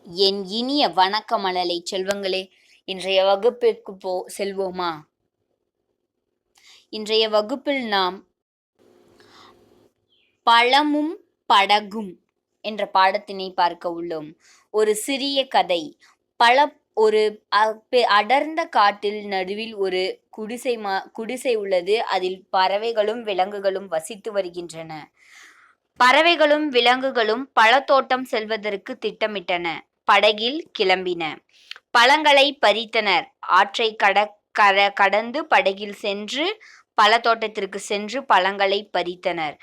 என் இனிய வணக்க மழலை செல்வங்களே, இன்றைய வகுப்பிற்கு செல்வோமா? இன்றைய வகுப்பில் நாம் பழமும் படகும் என்ற பாடத்தினை பார்க்க உள்ளோம். ஒரு சிறிய கதை. ஒரு அடர்ந்த காட்டில் நடுவில் ஒரு குடிசை உள்ளது. அதில் பறவைகளும் விலங்குகளும் வசித்து வருகின்றன. பறவைகளும் விலங்குகளும் பழத்தோட்டம் செல்வதற்கு திட்டமிட்டன. படகில் கிளம்பின. பழங்களை பறித்தனர். ஆற்றை கடந்து படகில் சென்று பழத்தோட்டத்திற்கு சென்று பழங்களை பறித்தனர்.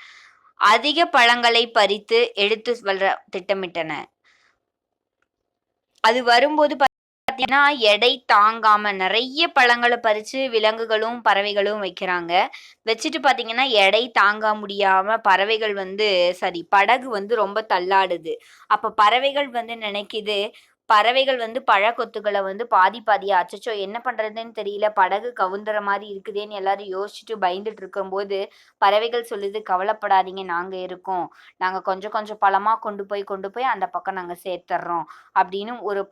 அதிக பழங்களை பறித்து எடுத்து வர திட்டமிட்டனர். அது வரும்போது பார்த்தீங்கன்னா எடை தாங்காம நிறைய பழங்களை பறிச்சு விலங்குகளும் பறவைகளும் வைக்கிறாங்க. வச்சுட்டு பார்த்தீங்கன்னா எடை தாங்க முடியாம பறவைகள் படகு ரொம்ப தள்ளாடுது. அப்ப பறவைகள் நினைக்குது, பறவைகள் பழக்கொத்துக்களை பாதி பாதியா அச்சச்சோ என்ன பண்றதுன்னு தெரியல, படகு கவுந்துற மாதிரி இருக்குதேன்னு எல்லாரும் யோசிச்சுட்டு பயந்துட்டு இருக்கும்போது பறவைகள் சொல்லுது, கவலைப்படாதீங்க, நாங்க இருக்கோம், நாங்க கொஞ்சம் கொஞ்சம் பழமா கொண்டு போய் அந்த பக்கம் நாங்க சேர்த்துறோம் அப்படின்னு ஒரு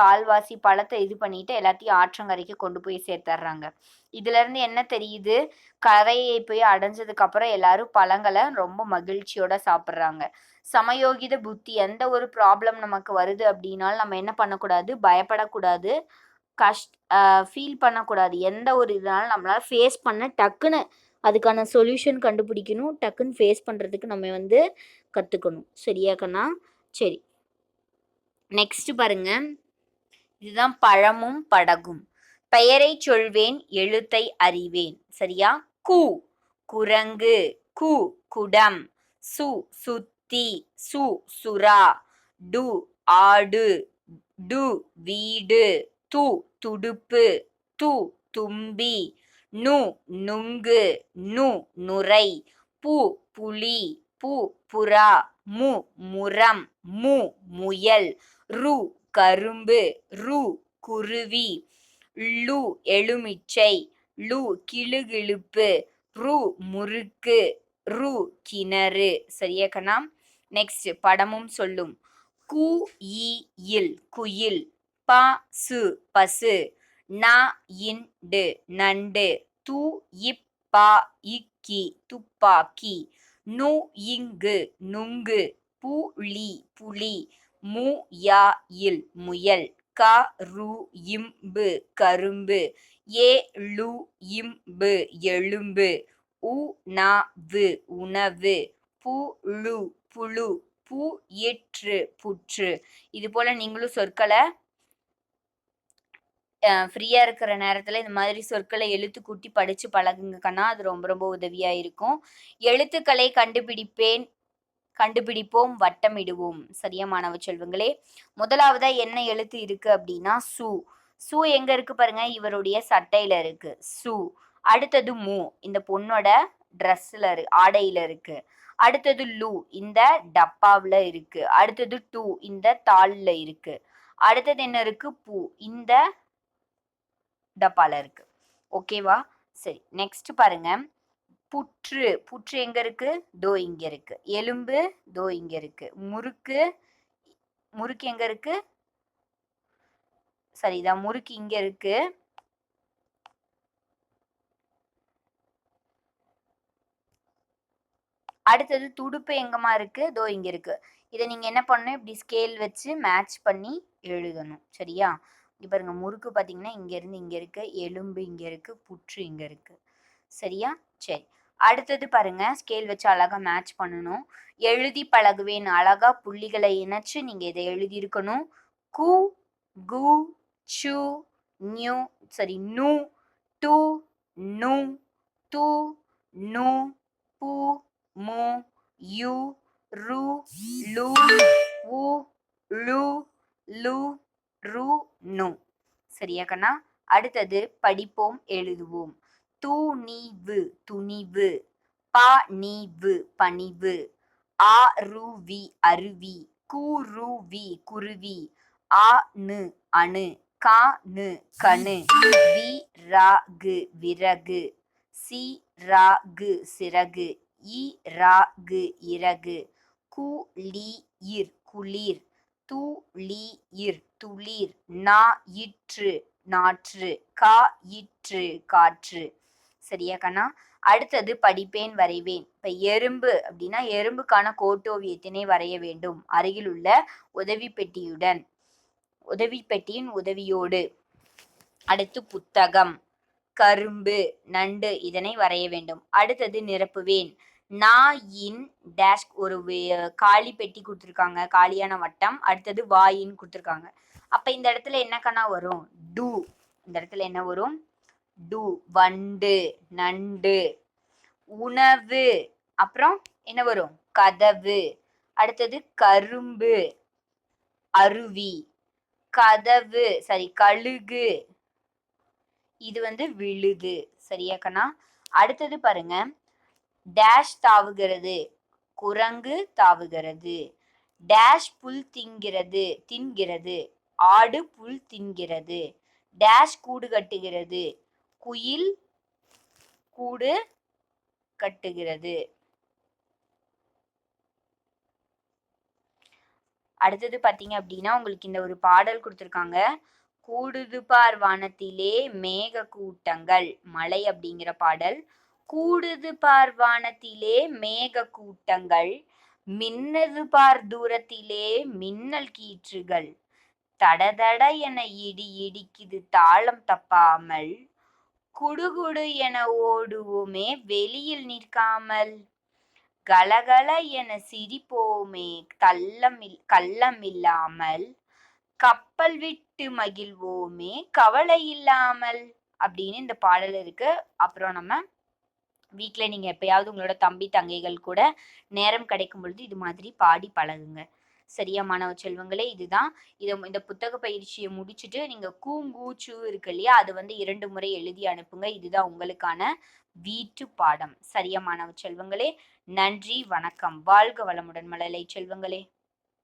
கால்வாசி பழத்தை இது பண்ணிட்டு எல்லாத்தையும் ஆற்றங்கரைக்கு கொண்டு போய் சேர்த்துறாங்க. இதுல இருந்து என்ன தெரியுது, கரையை போய் அடைஞ்சதுக்கு அப்புறம் எல்லாரும் பழங்களை ரொம்ப மகிழ்ச்சியோட சாப்பிட்றாங்க. சமயோகித புத்தி. எந்த ஒரு ப்ராப்ளம் நமக்கு வருது அப்படின்னாலும் நம்ம என்ன பண்ணக்கூடாது, பயப்படக்கூடாது, ஃபீல் பண்ணக்கூடாது. எந்த ஒரு இதனாலும் நம்மளால ஃபேஸ் பண்ண டக்குன்னு அதுக்கான சொல்யூஷன் கண்டுபிடிக்கணும். டக்குன்னு ஃபேஸ் பண்ணுறதுக்கு நம்ம கற்றுக்கணும். சரியா கண்ணா? சரி, நெக்ஸ்ட் பாருங்க. இதுதான் பழமும் படகும். பெயரை சொல்வேன், எழுத்தை அறிவேன். சரியா? கு குரங்கு, கு குடம், சு சுத்தி, சு சுறா, டு ஆடு, டு வீடு, து துடுப்பு, து தும்பி, நு நுங்கு, நு நுரை, பு புலி, பு புறா, மு முரம், மு முயல், ரு கரும்பு, ரு குருவி, லு எலுமிச்சை, லு கிளுகிளுப்பு, ரு முறுக்கு, ரு கிணறு. சரியா கண்ணா? நெக்ஸ்ட் படமும் சொல்லும். கு இல் குயில், ப சு பசு, ந இண்டு நண்டு, து இப்பா இக்கி துப்பாக்கி, நு இங்கு நுங்கு, பு லி புலி, மு யா இல் முயல், க ரு இம்பு கரும்பு, ஏ லு இம்பு எலும்பு, உ ந வு உணவு, பு லு புழு, பு இற்று புற்று. இது போல நீங்களும் சொற்களை ஃப்ரீயா இருக்கிற நேரத்துல இந்த மாதிரி சொற்களை எழுத்து கூட்டி படிச்சு பழகுங்கக்கண்ணா. அது ரொம்ப ரொம்ப உதவியா இருக்கும். எழுத்துக்களை கண்டுபிடிப்போம், வட்டமிடுவோம். சரியா மாணவ செல்வங்களே? முதலாவதா என்ன எழுத்து இருக்கு அப்படின்னா சு. சு எங்க இருக்கு பாருங்க, இவருடைய சட்டையில இருக்கு சு. அடுத்தது மு, இந்த பொண்ணோட ட்ரெஸ்ல ஆடையில இருக்கு. அடுத்தது லு, இந்த டப்பாவில் இருக்கு. அடுத்தது டு, இந்த தாள்ல இருக்கு. அடுத்தது என்ன இருக்கு, பூ, இந்த டப்பால இருக்கு. ஓகேவா? சரி, நெக்ஸ்ட் பாருங்க. புற்று. புற்று எங்க இருக்கு? தோ இங்க இருக்கு. எலும்பு தோ இங்க இருக்கு. முறுக்கு, முறுக்கு எங்க இருக்கு? சரிதான், முறுக்கு இங்க இருக்கு. அடுத்தது துடுப்பு எங்கம்மா இருக்கு? தோ இங்க இருக்கு. இதை நீங்க என்ன பண்ணணும், இப்படி ஸ்கேல் வச்சு மேட்ச் பண்ணி எழுதணும். சரியா? இங்க பாருங்க, முறுக்கு பாத்தீங்கன்னா இங்க இருந்து இங்க இருக்கு, எலும்பு இங்க இருக்கு, புற்று இங்க இருக்கு. சரியா? சரி, அடுத்தது பாருங்க, ஸ்கேல் வச்சு அழகா மேட்ச் பண்ணணும். எழுதி பழகுவேன், அழகா புள்ளிகளை இணைச்சு நீங்க இதை எழுதி இருக்கணும். கு கு சு நியூ சரி நு டு நு து நு பு மு யு ரு லு உ ழு லு ரு நு. சரியா கண்ணா? அடுத்தது படிப்போம், எழுதுவோம். துணிவு துணிவு, பணிவு பணிவு, அருவி அருவி, குருவி குருவி, அணு அணு, கணு கணு, விறகு விறகு, சிறகு சிறகு, இறகு இறகு, குளிர் குளிர், துளிர் துளிர், ஞாயிற்று நாற்று, காயிற்று காற்று. சரியா கண்ணா? அடுத்தது படிப்பேன் வரைவேன். இப்ப எறும்பு அப்படின்னா எறும்புக்கான கோட்டோவியத்தினை வரைய வேண்டும் அருகில் உள்ள உதவி பெட்டியின் உதவியோடு. அடுத்து புத்தகம், கரும்பு, நண்டு இதனை வரைய வேண்டும். அடுத்தது நிரப்புவேன். நாயின் டேஷ் ஒரு காலி பெட்டி கொடுத்துருக்காங்க, காலியான வட்டம். அடுத்தது வாயின் கொடுத்துருக்காங்க. அப்ப இந்த இடத்துல என்ன கண்ணா வரும்? டு. இந்த இடத்துல என்ன வரும்? டு. வண்டு, நண்டு. உணவு, அப்புறம் என்ன வரும்? கதவு. அடுத்தது கரும்பு, அருவி. கதவு கழுகு, இது விழுது. சரியா கண்ணா? அடுத்தது பாருங்க, டேஷ் தாவுகிறது, குரங்கு தாவுகிறது. டேஷ் புல் தின்கிறது, ஆடு புல் தின்கிறது. டேஷ் கூடு கட்டுகிறது, குயில் கூடு கட்டுகிறது. அடுத்தது பாத்தீங்க அப்படின்னா உங்களுக்கு இந்த ஒரு பாடல் கொடுத்துருக்காங்க. கூடுது பார் வானத்திலே மேக கூட்டங்கள், மலை அப்படிங்கிற பாடல். கூடுது பார் வானத்திலே மேக கூட்டங்கள், மின்னது பார் தூரத்திலே மின்னல் கீற்றுகள். தடதட என இடி இடிக்குது தாளம் தப்பாமல், குடுகுடு என ஓடுவோமே வெளியில் நிற்காமல். கலகல என சிரிப்போமே கள்ளம் இல்லாமல், கப்பல் விட்டு மகிழ்வோமே கவலை இல்லாமல் அப்படின்னு இந்த பாடல் இருக்கு. அப்புறம் நம்ம வீட்டுல நீங்க எப்பயாவது உங்களோட தம்பி தங்கைகள் கூட நேரம் கிடைக்கும் பொழுது இது மாதிரி பாடி பழகுங்க. சரியா மாணவ செல்வங்களே? இதுதான் இந்த புத்தக பயிற்சியை முடிச்சுட்டு நீங்க கூங்கூச்சு இருக்கு இல்லையா, அது 2 முறை எழுதி அனுப்புங்க. இதுதான் உங்களுக்கான வீட்டு பாடம். சரியா மாணவ செல்வங்களே? நன்றி, வணக்கம். வாழ்க வளமுடன் மழலை செல்வங்களே.